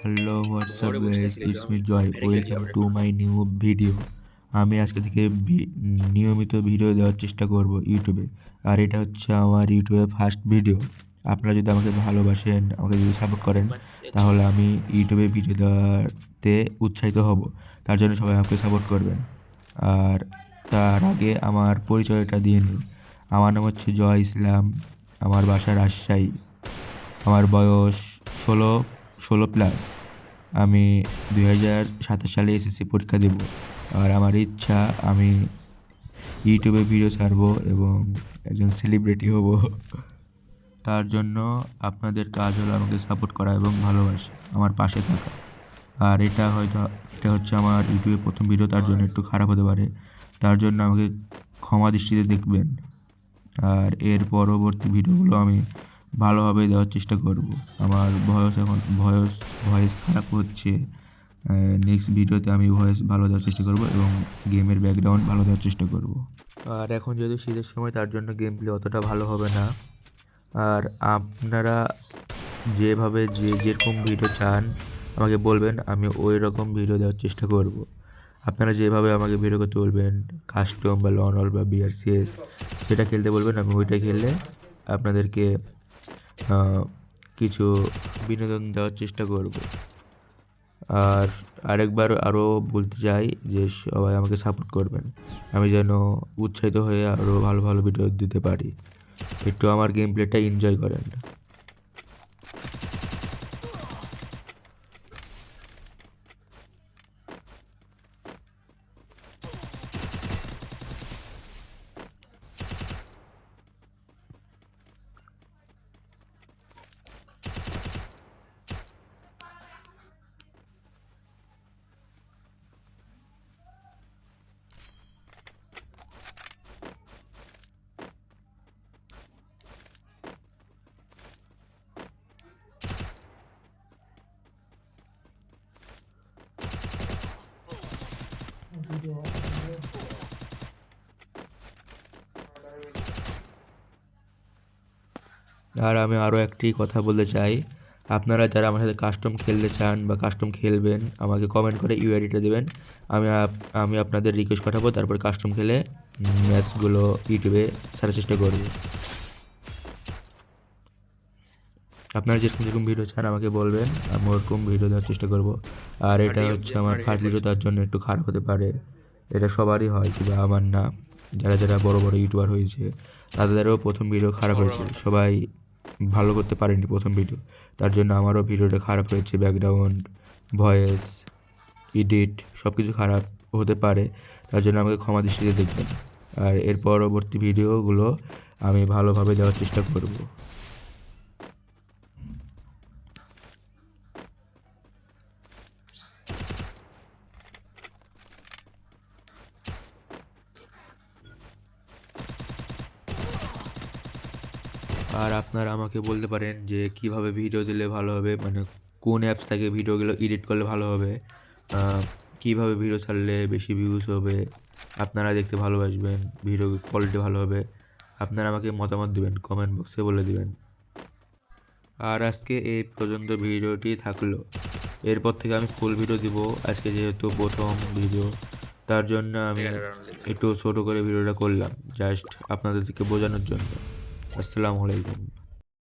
Hello WhatsApp ঘরে বসে guys, থাকলে ইটস আমি মি জয়, বাইরে খেলতে ওয়েলকাম যাবো না। To my new video. আমি আজকে থেকে নিয়মিত ভিডিও দেওয়ার চেষ্টা করব ইউটিউবে। আর এটা হচ্ছে আমার ইউটিউবে ফার্স্ট ভিডিও। আপনারা যদি আমাকে ভালোবাসেন, আমাকে যদি সাপোর্ট করেন, বাট তাহলে আমি ইউটিউবে ভিডিও দেওয়াতে উৎসাহিত হব। তার জন্য সবাই আমাকে সাপোর্ট করবেন। আর তার আগে আমার পরিচয়টা দিয়ে নিই। আমার নাম হচ্ছে জয় ইসলাম। আমার বাসা রাজশাহী। আমার বয়স ষোলো 16+। আমি 2027 সালে এসএসসি পরীক্ষা দেব। আর আমার ইচ্ছা, আমি ইউটিউবে ভিডিও ছাড়বো এবং একজন সেলিব্রিটি হব। তার জন্য আপনাদের কাজ হলো আমাকে সাপোর্ট করা এবং ভালোবাসা, আমার পাশে থাকা। আর এটা হচ্ছে আমার ইউটিউবে প্রথম ভিডিও, তার জন্য একটু খারাপ হতে পারে। তার জন্য আমাকে ক্ষমা দৃষ্টিতে দেখবেন। আর এর পরবর্তী ভিডিওগুলো আমি ভালোভাবে দেওয়ার চেষ্টা করব। আমার ভয়েস খারাপ হচ্ছে। নেক্সট ভিডিওতে আমি ভয়েস ভালো দেওয়ার চেষ্টা করব এবং গেমের ব্যাকগ্রাউন্ড ভালো দেওয়ার চেষ্টা করব। আর এখন যেহেতু শীতের সময়, তার জন্য গেম প্লে অতটা ভালো হবে না। আর আপনারা যেরকম ভিডিও চান আমাকে বলবেন, আমি ওই রকম ভিডিও দেওয়ার চেষ্টা করব। আপনারা যেভাবে আমাকে ভিডিও করতে বলবেন, কাস্টম বা লনল বা বিআরসিএস, যেটা খেলতে বলবেন আমি ওইটা খেললে আপনাদেরকে কিছু বিনোদন দেওয়ার চেষ্টা করব। আর আরেকবার আরও বলতে চাই যে সবাই আমাকে সাপোর্ট করবেন, আমি যেন উৎসাহিত হয়ে আরও ভালো ভালো ভিডিও দিতে পারি। একটু আমার গেম প্লেটা এনজয় করেন। আর আমি আরও একটি কথা বলতে চাই, আপনারা যারা আমার সাথে কাস্টম খেলতে চান বা কাস্টম খেলবেন, আমাকে কমেন্ট করে ইউআইডিটা দেবেন। আমি আপনাদের রিকোয়েস্ট পাঠাবো, তারপর কাস্টম খেলে ম্যাচগুলো ইউটিউবে ছাড়ার চেষ্টা করব। আপনারা যেরকম যেরকম ভিডিও চান আমাকে বলবেন, আমি ওরকম ভিডিও দেওয়ার চেষ্টা করব। আর এটা হার্ডলি হচ্ছে অবজেক্ট আমার মার হেড ফার্স্ট ভিডিও, লাগছে। তার জন্য একটু খারাপ হতে পারে। এটা সবারই হয়, শুধু আমার না। যারা যারা বড় বড় ইউটিউবার হয়েছে তাদেরও প্রথম ভিডিও খারাপ সবার হয়েছে, আমার সবাই ভালো করতে পারেনি প্রথম ভিডিও। তার জন্য আমারও ভিডিওটা খারাপ হয়েছে, ব্যাকগ্রাউন্ড, ভয়েস, এডিট সব কিছু খারাপ হতে পারে। তার জন্য আমাকে ক্ষমা দৃষ্টিতে দেখবেন। আর এর পরবর্তী ভিডিওগুলো আমি ভালোভাবে দেওয়ার চেষ্টা করব। আর আপনারা আমাকে বলতে পারেন যে কিভাবে ভিডিও দিলে ভালো হবে, মানে কোন অ্যাপস থেকে ভিডিওগুলো এডিট করলে ভালো হবে, কিভাবে ভিডিও ছাড়লে বেশি ভিউজ হবে, আপনারা দেখতে ভালোবাসবেন, ভিডিও কোয়ালিটি ভালো হবে। আপনারা আমাকে মতামত দিবেন, কমেন্ট বক্সে বলে দিবেন। আর আজকে এই পর্যন্ত ভিডিওটি থাকলো। এরপর থেকে আমি ফুল ভিডিও দিব। আজকে যেহেতু প্রথম ভিডিও, তার জন্য আমি এখানে রাউন্ড দিতে। একটু ছোটো করে ভিডিওটা করলাম, জাস্ট আপনাদেরকে বোঝানোর জন্য। আসসালামু আলাইকুম।